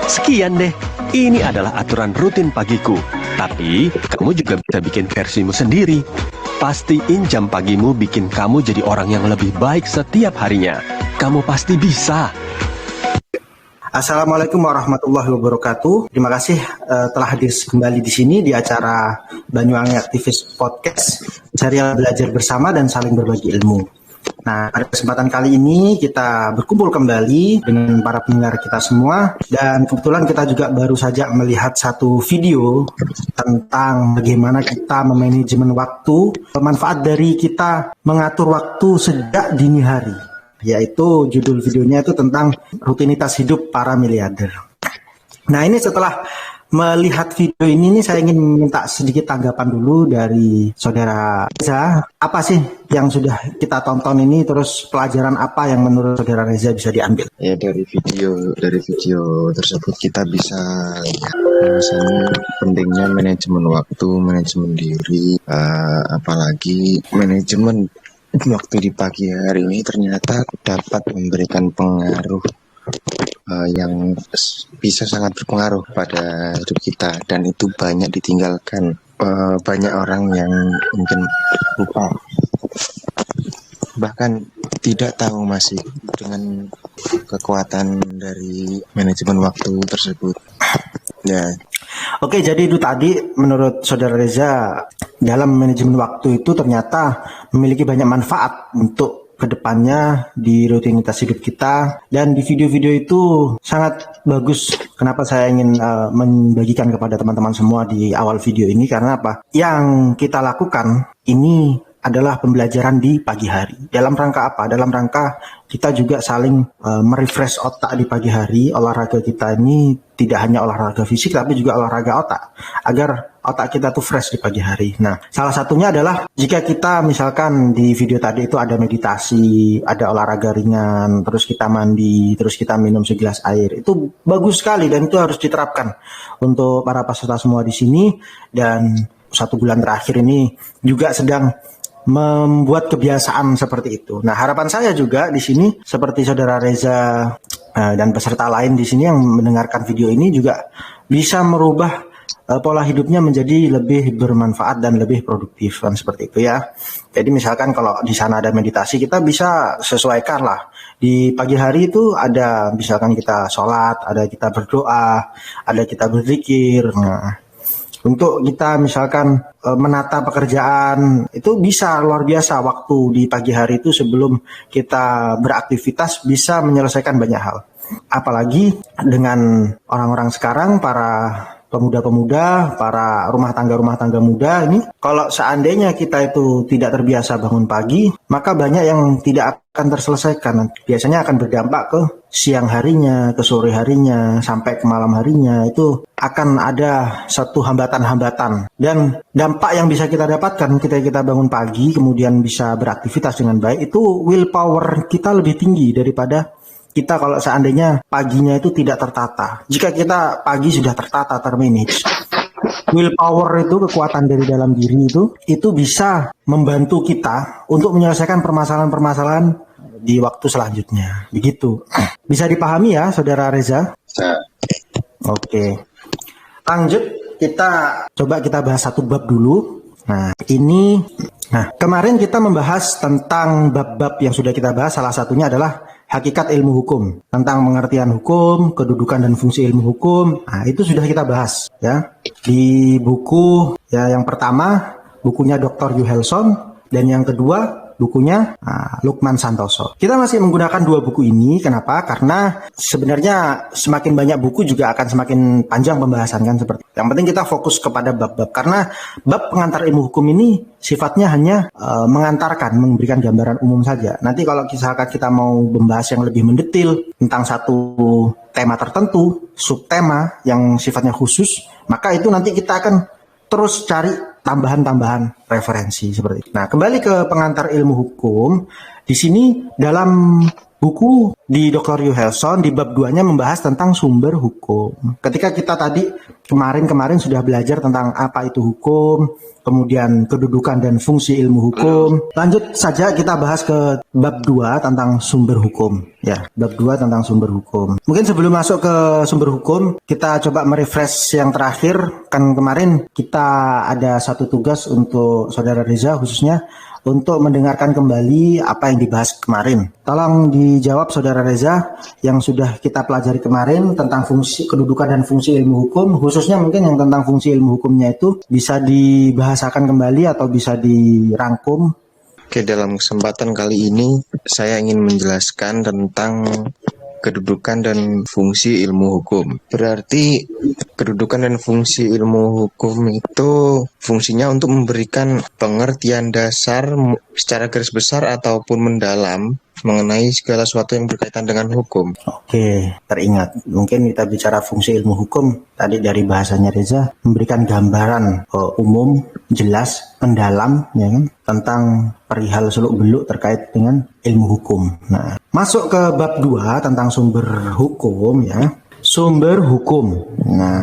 Sekian deh, ini adalah aturan rutin pagiku. Tapi, kamu juga bisa bikin versimu sendiri. Pastiin jam pagimu bikin kamu jadi orang yang lebih baik setiap harinya. Kamu pasti bisa. Assalamualaikum warahmatullahi wabarakatuh. Terima kasih telah hadir kembali di sini di acara Banyuwangi Aktivis Podcast, serial belajar bersama dan saling berbagi ilmu. Nah, pada kesempatan kali ini kita berkumpul kembali dengan para pendengar kita semua, dan kebetulan kita juga baru saja melihat satu video tentang bagaimana kita memanajemen waktu, manfaat dari kita mengatur waktu sejak dini hari. Yaitu judul videonya itu tentang rutinitas hidup para miliarder. Nah, ini setelah melihat video ini saya ingin minta sedikit tanggapan dulu dari Saudara Reza. Apa sih yang sudah kita tonton ini, terus pelajaran apa yang menurut Saudara Reza bisa diambil? Ya, dari video tersebut kita bisa lihat bahwasanya pentingnya manajemen waktu, manajemen diri, apalagi manajemen waktu di pagi hari ini ternyata dapat memberikan pengaruh yang bisa sangat berpengaruh pada hidup kita, dan itu banyak ditinggalkan banyak orang yang mungkin lupa, bahkan tidak tahu masih dengan kekuatan dari manajemen waktu tersebut. Ya. Oke, jadi itu tadi menurut Saudara Reza, dalam manajemen waktu itu ternyata memiliki banyak manfaat untuk kedepannya di rutinitas hidup kita, dan di video-video itu sangat bagus. Kenapa saya ingin membagikan kepada teman-teman semua di awal video ini, karena apa? Yang kita lakukan ini adalah pembelajaran di pagi hari. Dalam rangka apa? Dalam rangka kita juga saling merefresh otak di pagi hari. Olahraga kita ini tidak hanya olahraga fisik, tapi juga olahraga otak, agar otak kita tuh fresh di pagi hari. Nah, salah satunya adalah jika kita misalkan di video tadi itu ada meditasi, ada olahraga ringan, terus kita mandi, terus kita minum segelas air. Itu bagus sekali, dan itu harus diterapkan untuk para peserta semua di sini. Dan 1 bulan terakhir ini juga sedang membuat kebiasaan seperti itu. Nah, harapan saya juga di sini seperti Saudara Reza dan peserta lain di sini yang mendengarkan video ini juga bisa merubah pola hidupnya menjadi lebih bermanfaat dan lebih produktif, kan seperti itu ya. Jadi misalkan kalau di sana ada meditasi, kita bisa sesuaikan lah. Di pagi hari itu ada misalkan kita sholat, ada kita berdoa, ada kita berzikir. Nah, untuk kita misalkan menata pekerjaan itu bisa luar biasa. Waktu di pagi hari itu sebelum kita beraktivitas bisa menyelesaikan banyak hal. Apalagi dengan orang-orang sekarang, para pemuda-pemuda, para rumah tangga muda ini, kalau seandainya kita itu tidak terbiasa bangun pagi, maka banyak yang tidak akan terselesaikan. Biasanya akan berdampak ke siang harinya, ke sore harinya, sampai ke malam harinya. Itu akan ada satu hambatan-hambatan. Dan dampak yang bisa kita dapatkan ketika kita bangun pagi, kemudian bisa beraktivitas dengan baik, itu willpower kita lebih tinggi daripada kita kalau seandainya paginya itu tidak tertata. Jika kita pagi sudah tertata, termanage, willpower itu, kekuatan dari dalam diri itu bisa membantu kita untuk menyelesaikan permasalahan-permasalahan di waktu selanjutnya. Begitu. Bisa dipahami ya, Saudara Reza? Oke. Lanjut, coba kita bahas satu bab dulu. Nah, kemarin kita membahas tentang bab-bab yang sudah kita bahas. Salah satunya adalah hakikat ilmu hukum, tentang pengertian hukum, kedudukan dan fungsi ilmu hukum. Nah, itu sudah kita bahas ya di buku ya, yang pertama bukunya Dr. Yuhelson, dan yang kedua bukunya Lukman Santoso. Kita masih menggunakan 2 buku ini. Kenapa? Karena sebenarnya semakin banyak buku juga akan semakin panjang pembahasan, kan seperti itu. Yang penting kita fokus kepada bab-bab, karena bab pengantar ilmu hukum ini sifatnya hanya mengantarkan, memberikan gambaran umum saja. Nanti kalau misalkan kita mau membahas yang lebih mendetil tentang satu tema tertentu, subtema yang sifatnya khusus, maka itu nanti kita akan terus cari tambahan-tambahan referensi seperti itu. Nah, kembali ke pengantar ilmu hukum. Di sini dalam buku di Dr. Johansson di bab 2-nya membahas tentang sumber hukum. Ketika kita tadi kemarin sudah belajar tentang apa itu hukum, kemudian kedudukan dan fungsi ilmu hukum. Lanjut saja kita bahas ke bab 2 tentang sumber hukum. Ya, bab 2 tentang sumber hukum. Mungkin sebelum masuk ke sumber hukum, kita coba merefresh yang terakhir. Kan kemarin kita ada satu tugas untuk Saudara Reza khususnya untuk mendengarkan kembali apa yang dibahas kemarin. Tolong dijawab Saudara Reza yang sudah kita pelajari kemarin tentang fungsi kedudukan dan fungsi ilmu hukum, khususnya mungkin yang tentang fungsi ilmu hukumnya itu bisa dibahasakan kembali atau bisa dirangkum. Oke, dalam kesempatan kali ini saya ingin menjelaskan tentang kedudukan dan fungsi ilmu hukum. Berarti kedudukan dan fungsi ilmu hukum itu fungsinya untuk memberikan pengertian dasar secara garis besar ataupun mendalam mengenai segala sesuatu yang berkaitan dengan hukum. Oke, teringat. Mungkin kita bicara fungsi ilmu hukum, tadi dari bahasanya Reza, memberikan gambaran umum, jelas, mendalam, ya kan, tentang perihal seluk-beluk terkait dengan ilmu hukum. Nah, masuk ke bab 2 tentang sumber hukum, ya. Sumber hukum. Nah,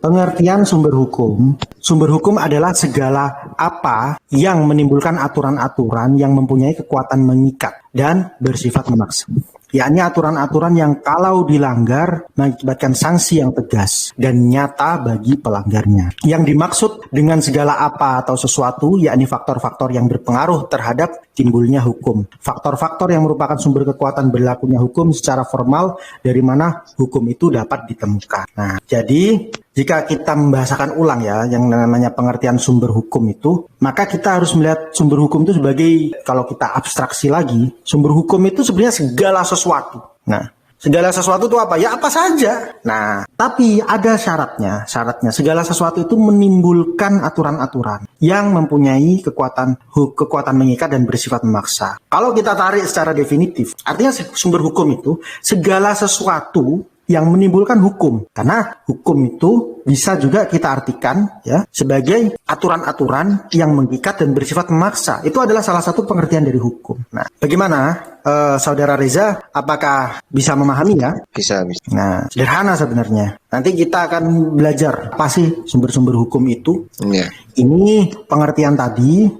pengertian sumber hukum. Sumber hukum adalah segala apa yang menimbulkan aturan-aturan yang mempunyai kekuatan mengikat dan bersifat memaksa. Yakni aturan-aturan yang kalau dilanggar mengakibatkan sanksi yang tegas dan nyata bagi pelanggarnya. Yang dimaksud dengan segala apa atau sesuatu yakni faktor-faktor yang berpengaruh terhadap timbulnya hukum. Faktor-faktor yang merupakan sumber kekuatan berlakunya hukum secara formal dari mana hukum itu dapat ditemukan. Nah, jadi jika kita membahasakan ulang ya yang namanya pengertian sumber hukum itu, maka kita harus melihat sumber hukum itu sebagai, kalau kita abstraksi lagi, sumber hukum itu sebenarnya segala sesuatu. Nah, segala sesuatu itu apa? Ya apa saja. Nah, tapi ada syaratnya. Syaratnya segala sesuatu itu menimbulkan aturan-aturan yang mempunyai kekuatan mengikat dan bersifat memaksa. Kalau kita tarik secara definitif, artinya sumber hukum itu segala sesuatu yang menimbulkan hukum. Karena hukum itu bisa juga kita artikan ya sebagai aturan-aturan yang mengikat dan bersifat memaksa. Itu adalah salah satu pengertian dari hukum. Nah, bagaimana Saudara Reza, apakah bisa memahami ya? Bisa. Nah, sederhana sebenarnya. Nanti kita akan belajar apa sih sumber-sumber hukum itu. Ya. Ini pengertian tadi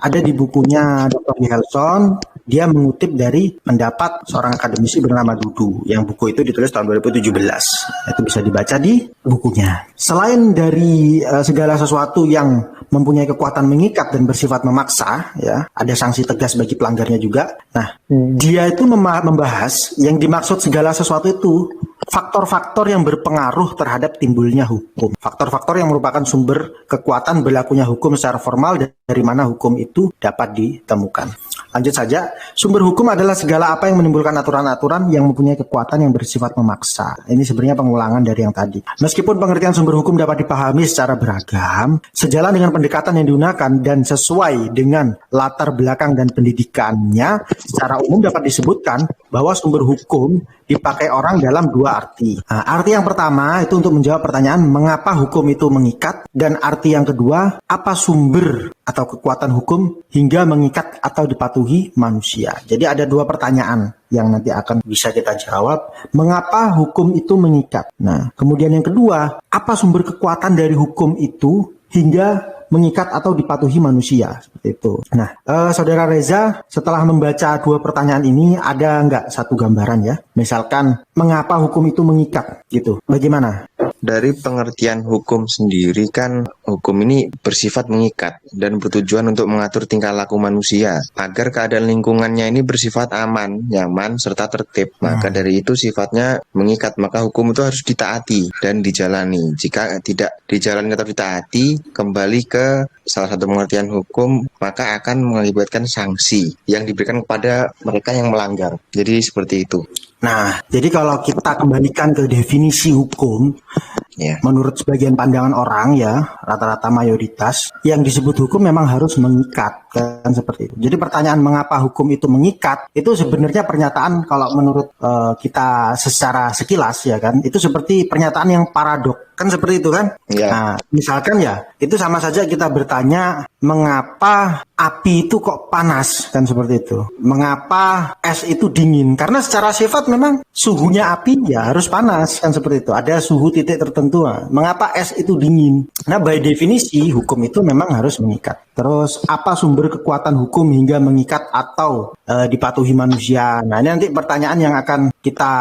ada di bukunya Dr. Johansson. Dia mengutip dari pendapat seorang akademisi bernama Dudu, yang buku itu ditulis tahun 2017. Itu bisa dibaca di bukunya. Selain dari segala sesuatu yang mempunyai kekuatan mengikat dan bersifat memaksa, ya, ada sanksi tegas bagi pelanggarnya juga. Nah, dia itu membahas yang dimaksud segala sesuatu itu faktor-faktor yang berpengaruh terhadap timbulnya hukum. Faktor-faktor yang merupakan sumber kekuatan berlakunya hukum secara formal dari mana hukum itu dapat ditemukan. Lanjut saja, sumber hukum adalah segala apa yang menimbulkan aturan-aturan yang mempunyai kekuatan yang bersifat memaksa. Ini sebenarnya pengulangan dari yang tadi. Meskipun pengertian sumber hukum dapat dipahami secara beragam, sejalan dengan pendekatan yang digunakan dan sesuai dengan latar belakang dan pendidikannya, secara umum dapat disebutkan bahwa sumber hukum dipakai orang dalam dua arti. Nah, arti yang pertama itu untuk menjawab pertanyaan mengapa hukum itu mengikat, dan arti yang kedua apa sumber atau kekuatan hukum hingga mengikat atau dipatuhi manusia. Jadi ada dua pertanyaan yang nanti akan bisa kita jawab. Mengapa hukum itu mengikat? Nah, kemudian yang kedua, apa sumber kekuatan dari hukum itu hingga mengikat atau dipatuhi manusia, seperti itu. Nah, Saudara Reza, setelah membaca dua pertanyaan ini, ada nggak satu gambaran ya? Misalkan, mengapa hukum itu mengikat, gitu. Bagaimana? Dari pengertian hukum sendiri kan, hukum ini bersifat mengikat dan bertujuan untuk mengatur tingkah laku manusia agar keadaan lingkungannya ini bersifat aman, nyaman, serta tertib. Maka dari itu sifatnya mengikat, maka hukum itu harus ditaati dan dijalani. Jika tidak dijalani atau ditaati, kembali ke salah satu pengertian hukum, maka akan mengakibatkan sanksi yang diberikan kepada mereka yang melanggar. Jadi seperti itu. Nah, jadi kalau kita kembalikan ke definisi hukum, menurut sebagian pandangan orang ya, rata-rata mayoritas yang disebut hukum memang harus mengikat, kan seperti itu. Jadi pertanyaan mengapa hukum itu mengikat itu sebenarnya pernyataan kalau menurut kita secara sekilas ya kan, itu seperti pernyataan yang paradok, kan seperti itu kan. Ya. Nah, misalkan ya itu sama saja kita bertanya mengapa api itu kok panas, kan seperti itu. Mengapa es itu dingin? Karena secara sifat memang suhunya api ya harus panas, kan seperti itu. Ada suhu titik tertentu. Mengapa es itu dingin? Nah, by definisi hukum itu memang harus mengikat. Terus apa sumber kekuatan hukum hingga mengikat atau dipatuhi manusia? Nah, ini nanti pertanyaan yang akan kita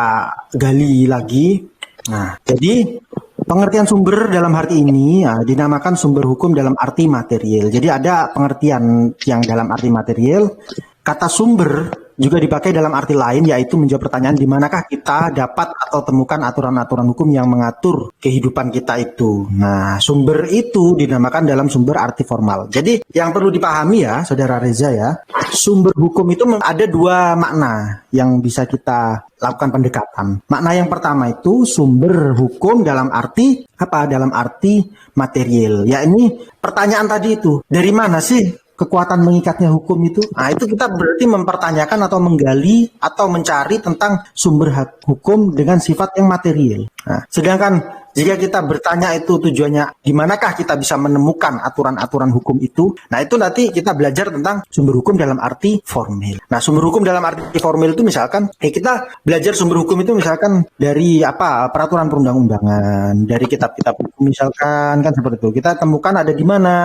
gali lagi. Nah, jadi pengertian sumber dalam arti ini dinamakan sumber hukum dalam arti material. Jadi ada pengertian yang dalam arti material. Kata sumber juga dipakai dalam arti lain, yaitu menjawab pertanyaan di manakah kita dapat atau temukan aturan-aturan hukum yang mengatur kehidupan kita itu. Nah, sumber itu dinamakan dalam sumber arti formal. Jadi yang perlu dipahami ya, Saudara Reza ya, sumber hukum itu ada dua makna yang bisa kita lakukan pendekatan. Makna yang pertama itu sumber hukum dalam arti apa? Dalam arti material. Ya ini pertanyaan tadi itu, dari mana sih kekuatan mengikatnya hukum itu? Nah, itu kita berarti mempertanyakan atau menggali atau mencari tentang sumber hukum dengan sifat yang material. Nah, sedangkan jika kita bertanya itu tujuannya di manakah kita bisa menemukan aturan-aturan hukum itu, nah itu nanti kita belajar tentang sumber hukum dalam arti formal. Nah, sumber hukum dalam arti formal itu misalkan, kita belajar sumber hukum itu misalkan dari apa? Peraturan perundang-undangan, dari kitab-kitab hukum misalkan, kan seperti itu. Kita temukan ada di mana?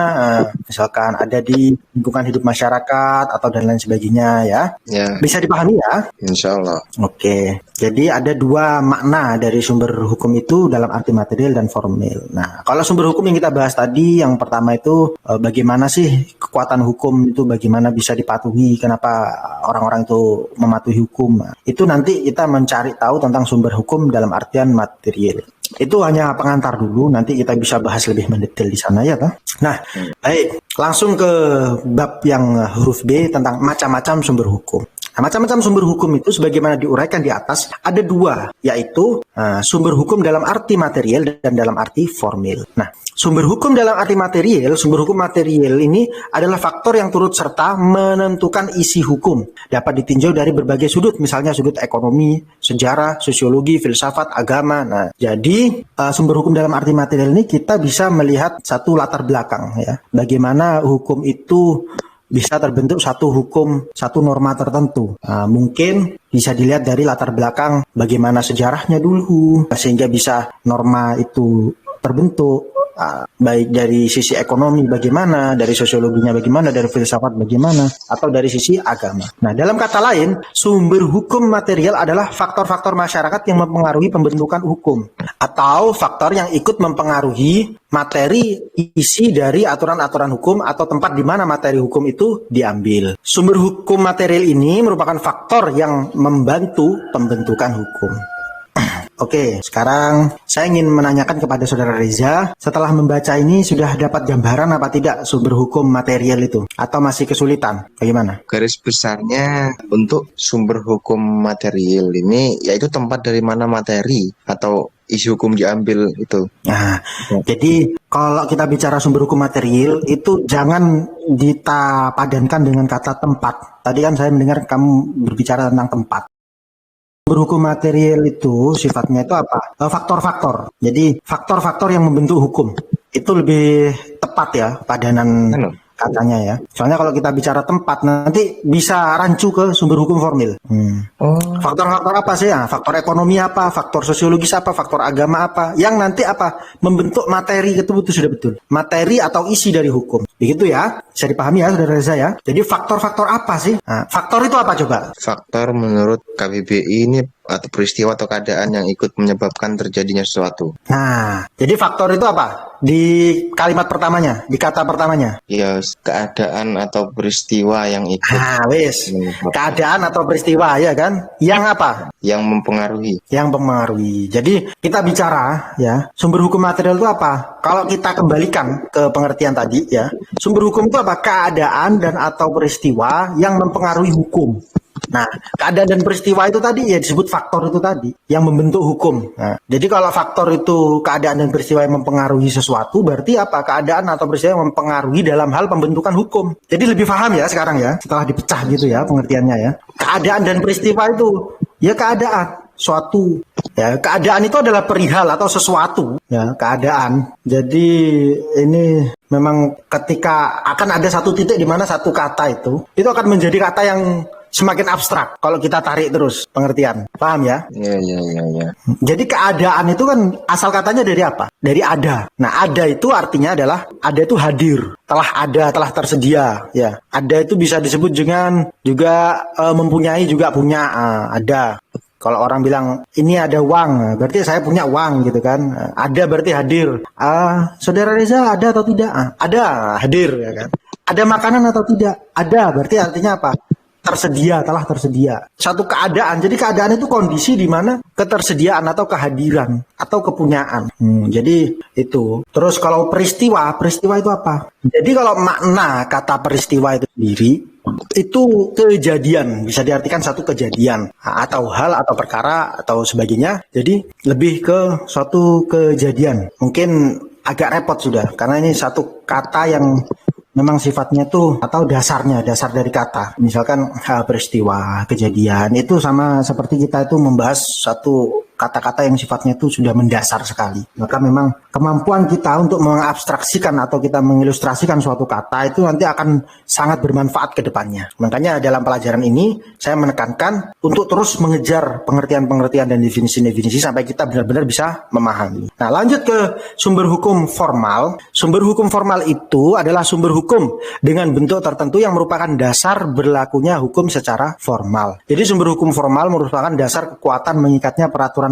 Misalkan ada di lingkungan hidup masyarakat atau dan lain sebagainya ya. Ya, Bisa dipahami ya? insya Allah. Oke, jadi ada dua makna dari sumber hukum itu dalam arti material dan formal. Nah, kalau sumber hukum yang kita bahas tadi, yang pertama itu bagaimana sih kekuatan hukum itu, bagaimana bisa dipatuhi, kenapa orang-orang itu mematuhi hukum. Nah, itu nanti kita mencari tahu tentang sumber hukum dalam artian material. Itu hanya pengantar dulu, nanti kita bisa bahas lebih mendetail di sana ya, Pak. Nah, baik, langsung ke bab yang huruf B tentang macam-macam sumber hukum. Nah, macam-macam sumber hukum itu sebagaimana diuraikan di atas ada dua, yaitu sumber hukum dalam arti material dan dalam arti formal. Nah, sumber hukum dalam arti material, sumber hukum material ini adalah faktor yang turut serta menentukan isi hukum. Dapat ditinjau dari berbagai sudut, misalnya sudut ekonomi, sejarah, sosiologi, filsafat, agama. Nah, jadi sumber hukum dalam arti material ini kita bisa melihat satu latar belakang ya. Bagaimana hukum itu bisa terbentuk satu hukum, satu norma tertentu. Mungkin bisa dilihat dari latar belakang bagaimana sejarahnya dulu, sehingga bisa norma itu terbentuk. Baik dari sisi ekonomi bagaimana, dari sosiologinya bagaimana, dari filsafat bagaimana, atau dari sisi agama. Nah, dalam kata lain, sumber hukum material adalah faktor-faktor masyarakat yang mempengaruhi pembentukan hukum, atau faktor yang ikut mempengaruhi materi isi dari aturan-aturan hukum atau tempat di mana materi hukum itu diambil. Sumber hukum material ini merupakan faktor yang membantu pembentukan hukum. Oke, sekarang saya ingin menanyakan kepada Saudara Reza, setelah membaca ini sudah dapat gambaran apa tidak sumber hukum material itu? Atau masih kesulitan? Bagaimana? Garis besarnya untuk sumber hukum material ini yaitu tempat dari mana materi atau isi hukum diambil itu. Nah, jadi kalau kita bicara sumber hukum material itu jangan kita padankan dengan kata tempat. Tadi kan saya mendengar kamu berbicara tentang tempat. Berhukum material itu sifatnya itu apa? Faktor-faktor. Jadi faktor-faktor yang membentuk hukum itu lebih tepat ya padanan katanya ya. Soalnya kalau kita bicara tempat nanti bisa rancu ke sumber hukum formil. Faktor-faktor apa sih ya? Faktor ekonomi apa? Faktor sosiologis apa? Faktor agama apa? Yang nanti apa? Membentuk materi itu sudah betul. Materi atau isi dari hukum. Begitu ya? Bisa dipahami ya Saudara Reza ya? Jadi faktor-faktor apa sih? Nah, faktor itu apa coba? Faktor menurut KBBI ini atau peristiwa atau keadaan yang ikut menyebabkan terjadinya sesuatu. Nah, jadi faktor itu apa? Di kalimat pertamanya, di kata pertamanya. Ya, keadaan atau peristiwa yang ikut. Nah, wis. Keadaan atau peristiwa ya kan? Yang apa? Yang mempengaruhi. Yang mempengaruhi. Jadi kita bicara ya, sumber hukum material itu apa? Kalau kita kembalikan ke pengertian tadi ya, sumber hukum itu apa? Keadaan dan atau peristiwa yang mempengaruhi hukum. Nah, keadaan dan peristiwa itu tadi ya disebut faktor itu tadi yang membentuk hukum. Nah, jadi kalau faktor itu keadaan dan peristiwa yang mempengaruhi sesuatu, berarti apa? Keadaan atau peristiwa yang mempengaruhi dalam hal pembentukan hukum. Jadi lebih paham ya sekarang ya, setelah dipecah gitu ya pengertiannya ya. Keadaan dan peristiwa itu ya keadaan suatu ya, keadaan itu adalah perihal atau sesuatu ya, keadaan. Jadi ini memang ketika akan ada satu titik di mana satu kata itu akan menjadi kata yang semakin abstrak kalau kita tarik terus pengertian. Paham ya? Iya. Jadi keadaan itu kan asal katanya dari apa? Dari ada. Nah, ada itu artinya adalah ada itu hadir, telah ada, telah tersedia ya. Ada itu bisa disebut dengan juga mempunyai, juga punya, ada. Kalau orang bilang ini ada uang, berarti saya punya uang gitu kan. Ada berarti hadir. Saudara Reza ada atau tidak? Ada, hadir ya kan. Ada makanan atau tidak? Ada, berarti artinya apa? Tersedia, telah tersedia. Satu keadaan. Jadi keadaan itu kondisi di mana ketersediaan atau kehadiran atau kepunyaan. Jadi itu. Terus kalau peristiwa itu apa? Jadi kalau makna kata peristiwa itu sendiri itu kejadian, bisa diartikan satu kejadian atau hal atau perkara atau sebagainya. Jadi lebih ke suatu kejadian. Mungkin agak repot sudah karena ini satu kata yang memang sifatnya tuh atau dasar dari kata. Misalkan peristiwa, kejadian itu sama seperti kita itu membahas satu kata-kata yang sifatnya itu sudah mendasar sekali. Maka memang kemampuan kita untuk mengabstraksikan atau kita mengilustrasikan suatu kata itu nanti akan sangat bermanfaat ke depannya. Makanya dalam pelajaran ini saya menekankan untuk terus mengejar pengertian-pengertian dan definisi-definisi sampai kita benar-benar bisa memahami. Nah, lanjut ke sumber hukum formal. Sumber hukum formal itu adalah sumber hukum dengan bentuk tertentu yang merupakan dasar berlakunya hukum secara formal. Jadi sumber hukum formal merupakan dasar kekuatan mengikatnya peraturan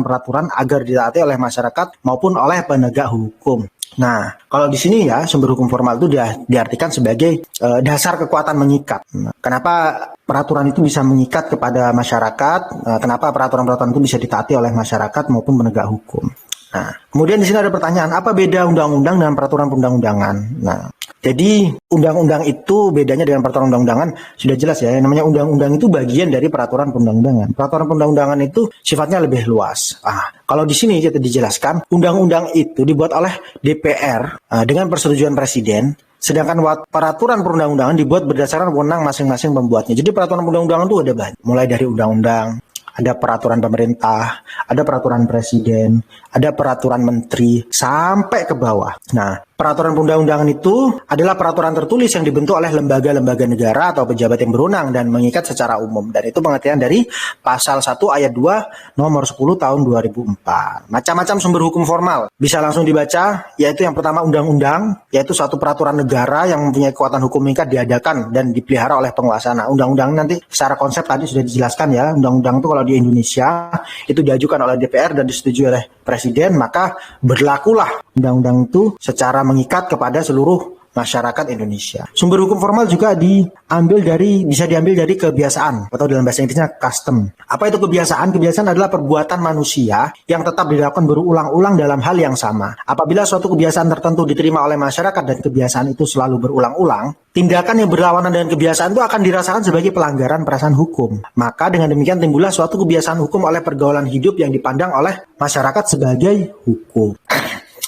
agar ditaati oleh masyarakat maupun oleh penegak hukum. Nah, kalau di sini ya sumber hukum formal itu diartikan sebagai dasar kekuatan mengikat. Kenapa peraturan itu bisa mengikat kepada masyarakat? Kenapa peraturan-peraturan itu bisa ditaati oleh masyarakat maupun penegak hukum? Nah, kemudian di sini ada pertanyaan, apa beda undang-undang dengan peraturan perundang-undangan? Nah, jadi undang-undang itu bedanya dengan peraturan undang-undangan sudah jelas ya. Yang namanya undang-undang itu bagian dari peraturan perundang-undangan. Peraturan perundang-undangan itu sifatnya lebih luas. Kalau di sini kita dijelaskan, undang-undang itu dibuat oleh DPR dengan persetujuan presiden. Sedangkan peraturan perundang-undangan dibuat berdasarkan wewenang masing-masing pembuatnya. Jadi peraturan perundang-undangan itu ada banyak. Mulai dari undang-undang, ada peraturan pemerintah, ada peraturan presiden, ada peraturan menteri, sampai ke bawah. Nah, peraturan perundang-undangan itu adalah peraturan tertulis yang dibentuk oleh lembaga-lembaga negara atau pejabat yang berwenang dan mengikat secara umum. Dan itu pengertian dari pasal 1 ayat 2 nomor 10 tahun 2004. Macam-macam sumber hukum formal. Bisa langsung dibaca, yaitu yang pertama undang-undang, yaitu suatu peraturan negara yang mempunyai kekuatan hukum mengikat diadakan dan dipelihara oleh penguasa. Nah, undang-undang nanti secara konsep tadi sudah dijelaskan ya. Undang-undang itu kalau di Indonesia itu diajukan oleh DPR dan disetujui oleh presiden, maka berlakulah undang-undang itu secara mengikat kepada seluruh masyarakat Indonesia. Sumber hukum formal juga bisa diambil dari kebiasaan atau dalam bahasa Inggrisnya custom. Apa itu kebiasaan? Kebiasaan adalah perbuatan manusia yang tetap dilakukan berulang-ulang dalam hal yang sama. Apabila suatu kebiasaan tertentu diterima oleh masyarakat dan kebiasaan itu selalu berulang-ulang, tindakan yang berlawanan dengan kebiasaan itu akan dirasakan sebagai pelanggaran perasaan hukum. Maka dengan demikian timbullah suatu kebiasaan hukum oleh pergaulan hidup yang dipandang oleh masyarakat sebagai hukum.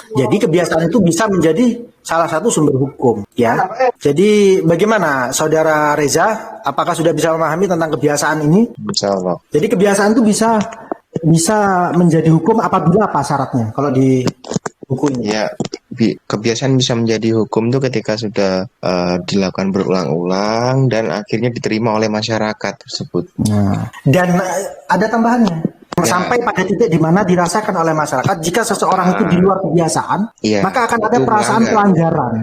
Jadi kebiasaan itu bisa menjadi salah satu sumber hukum, ya. Jadi bagaimana, Saudara Reza? Apakah sudah bisa memahami tentang kebiasaan ini? Insya Allah. Jadi kebiasaan itu bisa menjadi hukum apabila apa syaratnya? Kalau di buku ini? Ya, kebiasaan bisa menjadi hukum tuh ketika sudah dilakukan berulang-ulang dan akhirnya diterima oleh masyarakat tersebut. Nah, dan ada tambahannya. Sampai pada titik di mana dirasakan oleh masyarakat jika seseorang itu di luar kebiasaan, maka akan ada perasaan pelanggaran.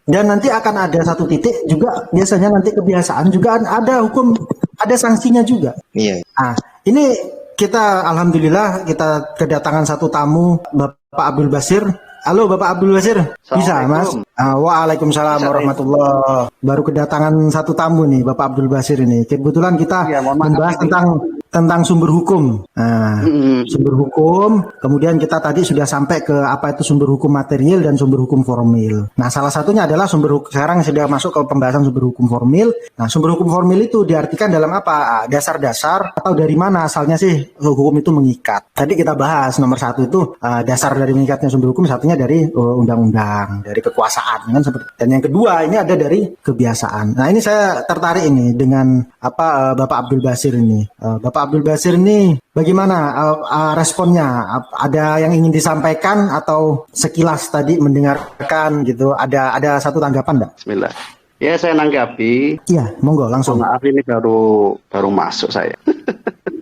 Dan nanti akan ada satu titik juga, biasanya nanti kebiasaan juga ada hukum, ada sanksinya juga. Nah, ini kita alhamdulillah kita kedatangan satu tamu, Bapak Abdul Basir. Halo Bapak Abdul Basir, bisa Mas? Waalaikumsalam warahmatullahi. Baru kedatangan satu tamu nih Bapak Abdul Basir ini. Kebetulan kita membahas tentang tentang sumber hukum. Nah, sumber hukum, kemudian kita tadi sudah sampai ke apa itu sumber hukum material dan sumber hukum formil. Nah, salah satunya adalah sumber hukum. Sekarang sudah masuk ke pembahasan sumber hukum formil. Nah, sumber hukum formil itu diartikan dalam apa? Dasar-dasar atau dari mana asalnya sih hukum itu mengikat. Tadi kita bahas nomor satu itu dasar dari mengikatnya sumber hukum, satunya dari undang-undang, dari kekuasaan, kan seperti. Dan yang kedua ini ada dari kebiasaan. Nah, ini saya tertarik ini dengan apa Bapak Abdul Basir ini. Bapak Abdul Basir ini bagaimana responnya? Ada yang ingin disampaikan atau sekilas tadi mendengarkan gitu? Ada satu tanggapan enggak? Bismillah. Ya, saya nanggapi. Iya, monggo langsung. Maaf, ini baru masuk saya.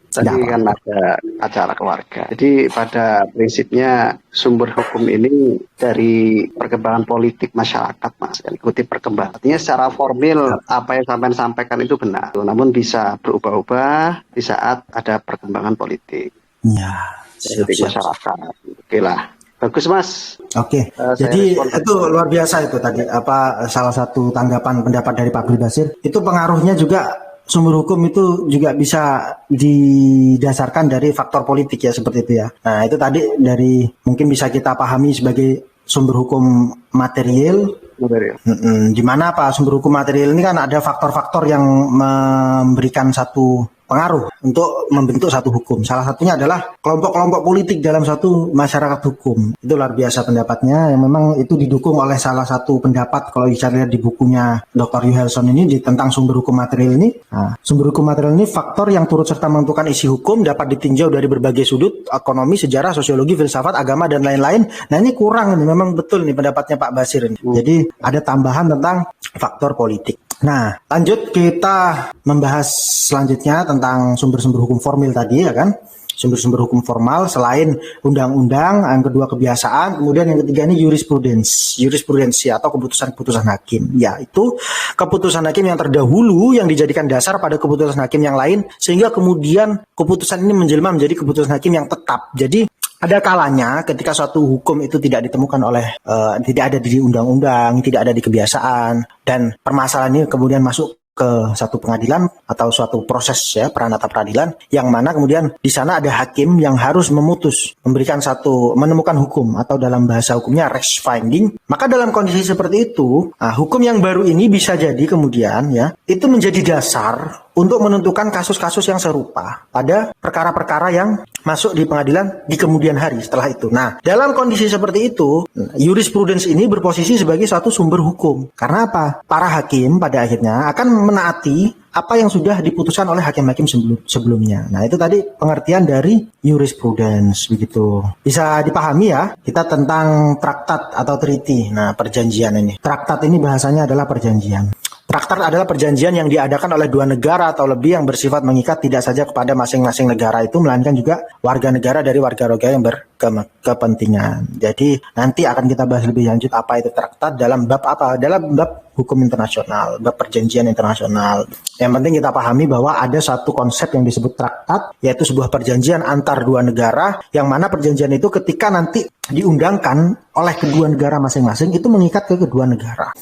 Tadi Tidak kan ada acara keluarga. Jadi pada prinsipnya sumber hukum ini dari perkembangan politik masyarakat, Mas. Dan ikuti perkembangan. Artinya secara formil apa yang sampai sampaikan itu benar. Namun bisa berubah-ubah di saat ada perkembangan politik. Iya. Politik masyarakat. Oke lah. Bagus, Mas. Oke. Jadi itu luar biasa itu tadi apa salah satu tanggapan pendapat dari Pak Abdul Basir. Itu pengaruhnya juga sumber hukum itu juga bisa didasarkan dari faktor politik ya seperti itu ya. Nah itu tadi dari mungkin bisa kita pahami sebagai sumber hukum material. Di mana apa sumber hukum material ini kan ada faktor-faktor yang memberikan satu pengaruh untuk membentuk satu hukum. Salah satunya adalah kelompok-kelompok politik dalam satu masyarakat hukum. Itu luar biasa pendapatnya yang memang itu didukung oleh salah satu pendapat kalau bisa lihat di bukunya Dr. Yuhelson ini tentang sumber hukum material ini. Nah, sumber hukum material ini faktor yang turut serta menentukan isi hukum dapat ditinjau dari berbagai sudut, ekonomi, sejarah, sosiologi, filsafat, agama dan lain-lain. Nah, ini kurang ini memang betul nih pendapatnya Pak Basir ini. Jadi ada tambahan tentang faktor politik. Nah, lanjut kita membahas selanjutnya tentang sumber-sumber hukum formil tadi ya kan. Sumber-sumber hukum formal selain undang-undang, yang kedua kebiasaan, kemudian yang ketiga ini jurisprudensi atau keputusan-keputusan hakim. Ya, itu keputusan hakim yang terdahulu yang dijadikan dasar pada keputusan hakim yang lain sehingga kemudian keputusan ini menjelma menjadi keputusan hakim yang tetap. Jadi ada kalanya ketika suatu hukum itu tidak ditemukan oleh tidak ada di undang-undang, tidak ada di kebiasaan dan permasalahan ini kemudian masuk ke satu pengadilan atau suatu proses ya peranata peradilan yang mana kemudian di sana ada hakim yang harus menemukan hukum atau dalam bahasa hukumnya res finding. Maka dalam kondisi seperti itu, hukum yang baru ini bisa jadi kemudian ya itu menjadi dasar untuk menentukan kasus-kasus yang serupa pada perkara-perkara yang masuk di pengadilan di kemudian hari setelah itu. Nah, dalam kondisi seperti itu, jurisprudence ini berposisi sebagai suatu sumber hukum. Karena apa? Para hakim pada akhirnya akan menaati apa yang sudah diputuskan oleh hakim-hakim sebelumnya. Nah, itu tadi pengertian dari jurisprudence begitu. Bisa dipahami ya, kita tentang traktat atau treaty. Nah, perjanjian ini. Traktat ini bahasanya adalah perjanjian. Traktat adalah perjanjian yang diadakan oleh dua negara atau lebih yang bersifat mengikat tidak saja kepada masing-masing negara itu, melainkan juga warga negara dari warga negara yang berkepentingan. Jadi nanti akan kita bahas lebih lanjut apa itu traktat dalam bab apa? Dalam bab hukum internasional, bab perjanjian internasional. Yang penting kita pahami bahwa ada satu konsep yang disebut traktat, yaitu sebuah perjanjian antar dua negara, yang mana perjanjian itu ketika nanti diundangkan oleh kedua negara masing-masing itu mengikat ke kedua negara.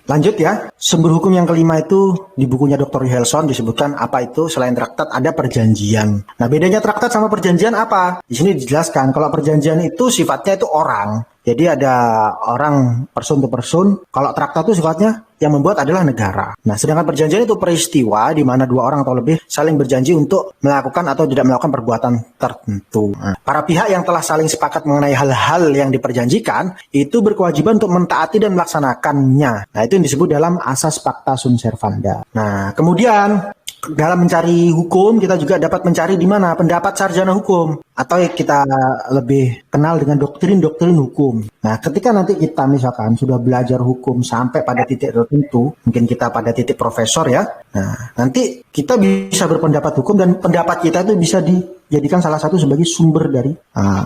Lanjut ya, sumber hukum yang kelima itu di bukunya Dr. Yuhelson disebutkan apa itu selain traktat ada perjanjian. Nah, bedanya traktat sama perjanjian apa? Di sini dijelaskan kalau perjanjian itu sifatnya itu orang. Jadi ada orang person to person. Kalau traktat itu sifatnya yang membuat adalah negara. Nah, sedangkan perjanjian itu peristiwa di mana dua orang atau lebih saling berjanji untuk melakukan atau tidak melakukan perbuatan tertentu. Nah, para pihak yang telah saling sepakat mengenai hal-hal yang diperjanjikan itu berkewajiban untuk mentaati dan melaksanakannya. Nah, itu yang disebut dalam asas pacta sunt servanda. Nah, kemudian dalam mencari hukum kita juga dapat mencari di mana pendapat sarjana hukum atau kita lebih kenal dengan doktrin-doktrin hukum. Nah, ketika nanti kita misalkan sudah belajar hukum sampai pada titik tertentu, mungkin kita pada titik profesor ya. Nah, nanti kita bisa berpendapat hukum dan pendapat kita itu bisa dijadikan salah satu sebagai sumber dari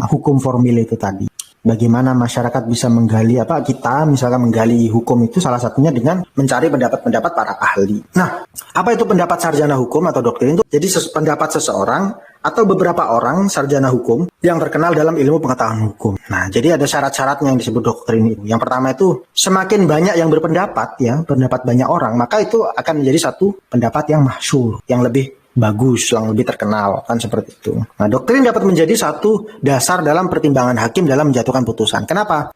hukum formil itu tadi. Bagaimana masyarakat bisa menggali kita misalkan menggali hukum itu salah satunya dengan mencari pendapat-pendapat para ahli. Nah, apa itu pendapat sarjana hukum atau doktrin itu? Jadi pendapat seseorang atau beberapa orang sarjana hukum yang terkenal dalam ilmu pengetahuan hukum. Nah, jadi ada syarat-syaratnya yang disebut doktrin itu. Yang pertama itu semakin banyak yang berpendapat ya, pendapat banyak orang, maka itu akan menjadi satu pendapat yang masyhur, yang lebih bagus, yang lebih terkenal, kan seperti itu. Nah, doktrin dapat menjadi satu dasar dalam pertimbangan hakim dalam menjatuhkan putusan. Kenapa?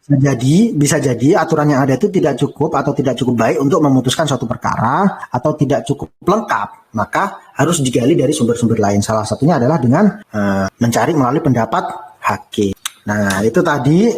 Bisa jadi aturan yang ada itu tidak cukup atau tidak cukup baik untuk memutuskan suatu perkara atau tidak cukup lengkap. Maka harus digali dari sumber-sumber lain. Salah satunya adalah dengan mencari melalui pendapat hakim. Nah, itu tadi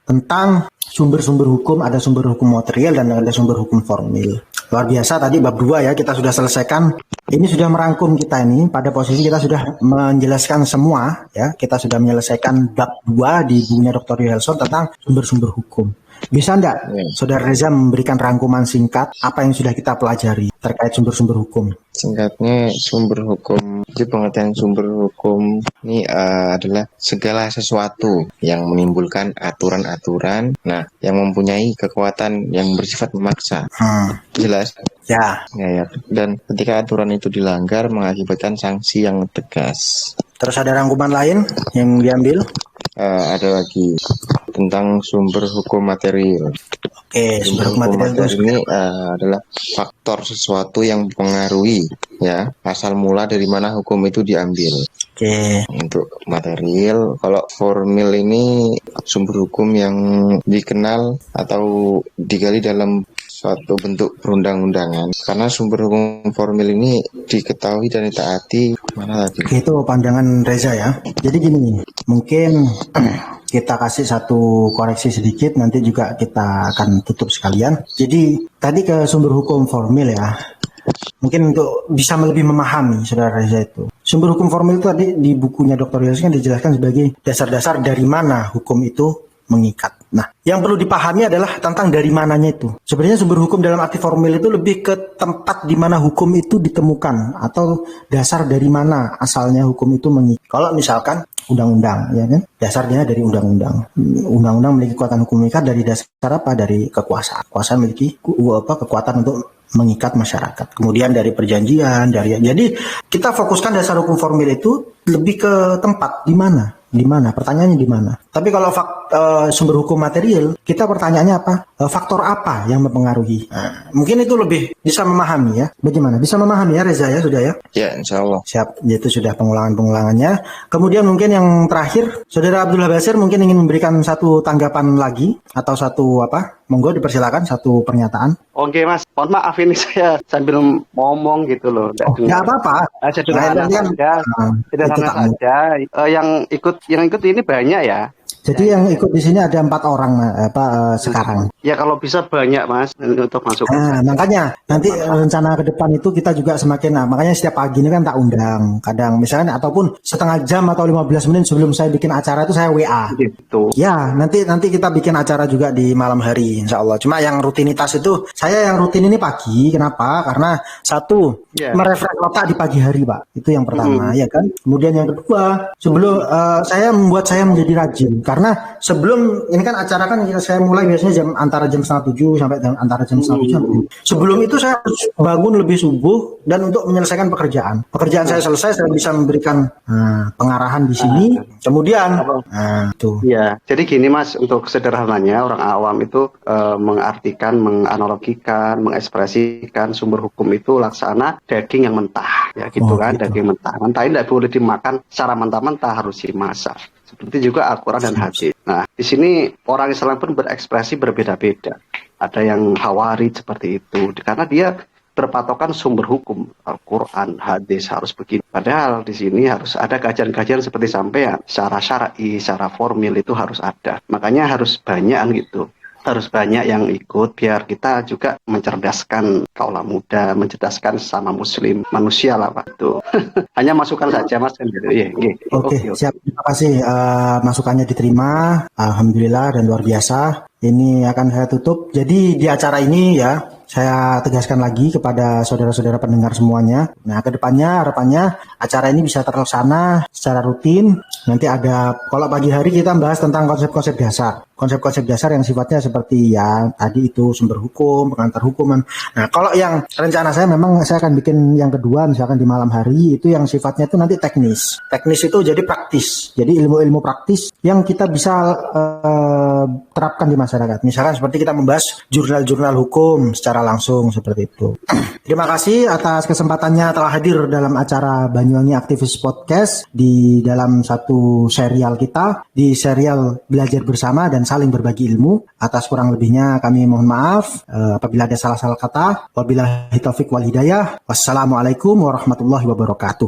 tentang sumber-sumber hukum, ada sumber hukum material dan ada sumber hukum formil. Luar biasa, tadi bab 2 ya kita sudah selesaikan. Ini sudah merangkum kita ini, pada posisi kita sudah menjelaskan semua ya. Kita sudah menyelesaikan bab 2 di bukunya Dr. Yohelson tentang sumber-sumber hukum. Bisa enggak Saudara Reza memberikan rangkuman singkat apa yang sudah kita pelajari terkait sumber-sumber hukum? Singkatnya, sumber hukum, jadi pengertian sumber hukum ini adalah segala sesuatu yang menimbulkan aturan-aturan, yang mempunyai kekuatan yang bersifat memaksa. Jelas? Ya. Ya. Dan ketika aturan itu dilanggar mengakibatkan sanksi yang tegas. Terus ada rangkuman lain yang diambil? Ada lagi tentang sumber hukum material. Oke, sumber hukum material ini adalah faktor sesuatu yang mempengaruhi ya asal mula dari mana hukum itu diambil. Oke. Untuk material, kalau formil ini sumber hukum yang dikenal atau digali dalam suatu bentuk perundang-undangan. Karena sumber hukum formil ini diketahui dan ditaati mana lagi. Itu pandangan Reza ya. Jadi gini, mungkin kita kasih satu koreksi sedikit, nanti juga kita akan tutup sekalian. Jadi tadi ke sumber hukum formil ya. Mungkin untuk bisa lebih memahami Saudara Reza itu. Sumber hukum formil itu tadi di bukunya Dr. Yohelson kan dijelaskan sebagai dasar-dasar dari mana hukum itu mengikat. Nah, yang perlu dipahami adalah tentang dari mananya itu. Sebenarnya sumber hukum dalam arti formil itu lebih ke tempat di mana hukum itu ditemukan atau dasar dari mana asalnya hukum itu mengikat. Kalau misalkan undang-undang, ya kan, dasarnya dari undang-undang. Undang-undang memiliki kekuatan hukum mengikat dari dasar apa? Dari kekuasaan. Kekuasaan memiliki kekuatan untuk mengikat masyarakat. Kemudian dari perjanjian, jadi kita fokuskan dasar hukum formil itu lebih ke tempat di mana. Di mana? Pertanyaannya di mana? Tapi kalau sumber hukum material, kita pertanyaannya apa? Faktor apa yang mempengaruhi? Mungkin itu lebih bisa memahami ya. Bagaimana? Bisa memahami ya Reza ya, sudah ya? Ya, insya Allah. Siap, itu sudah pengulangan-pengulangannya. Kemudian mungkin yang terakhir, Saudara Abdullah Basir mungkin ingin memberikan satu tanggapan lagi atau satu apa? Monggo dipersilakan satu pernyataan. Oke Mas, mohon maaf ini saya sambil ngomong gitu loh. Nggak apa-apa. Sederhana saja. Yang ikut ini banyak ya. Jadi yang ikut di sini ada 4 orang sekarang. Ya kalau bisa banyak Mas untuk masuk. Nah, makanya nanti rencana ke depan itu kita juga semakin, makanya setiap pagi ini kan tak undang. Kadang misalnya ataupun setengah jam atau 15 menit sebelum saya bikin acara itu saya WA. Gitu. Ya, nanti kita bikin acara juga di malam hari insya Allah. Cuma yang rutinitas itu saya yang rutin ini pagi. Kenapa? Karena satu, merefresh otak di pagi hari, Pak. Itu yang pertama, ya kan? Kemudian yang kedua, sebelum saya menjadi rajin. Karena sebelum ini kan acara kan saya mulai biasanya antara jam 6:30 sampai antara jam 6:30. Sebelum itu saya harus bangun lebih subuh dan untuk menyelesaikan pekerjaan. Pekerjaan saya selesai, saya bisa memberikan pengarahan di sini. Kemudian tuh. Ya, jadi gini Mas, untuk sederhananya orang awam itu mengartikan, menganalogikan, mengekspresikan sumber hukum itu laksana daging yang mentah, ya gitu kan, gitu. Daging mentah. Mentah ini tidak boleh dimakan secara mentah-mentah, harus dimasak. Seperti juga Al-Quran dan hadis. Nah, di sini orang Islam pun berekspresi berbeda-beda. Ada yang khawarij seperti itu, karena dia berpatokan sumber hukum Al-Quran, hadis harus begini. Padahal di sini harus ada kajian-kajian seperti sampean, secara syar'i, secara formil itu harus ada. Makanya harus banyak gitu. Harus banyak yang ikut biar kita juga mencerdaskan kaula muda, mencerdaskan sama muslim, manusia lah Pak itu. Hanya masukan saja Mas kan gitu. Oke, siap. Terima kasih masukannya diterima. Alhamdulillah dan luar biasa. Ini akan saya tutup. Jadi di acara ini ya saya tegaskan lagi kepada saudara-saudara pendengar semuanya. Nah, kedepannya harapannya acara ini bisa terlaksana secara rutin. Nanti ada, kalau pagi hari kita bahas tentang konsep-konsep dasar. Konsep-konsep dasar yang sifatnya seperti ya tadi itu sumber hukum, pengantar hukuman. Nah, kalau yang rencana saya memang saya akan bikin yang kedua misalkan di malam hari itu yang sifatnya itu nanti teknis. Teknis itu jadi praktis. Jadi ilmu-ilmu praktis yang kita bisa terapkan di masyarakat. Misalkan seperti kita membahas jurnal-jurnal hukum secara langsung seperti itu. Terima kasih atas kesempatannya telah hadir dalam acara Banyuwangi Aktivis Podcast di dalam satu serial kita, di serial Belajar Bersama dan Saling Berbagi Ilmu. Atas kurang lebihnya kami mohon maaf apabila ada salah-salah kata. Wabillahi taufik wal hidayah. Wassalamualaikum warahmatullahi wabarakatuh.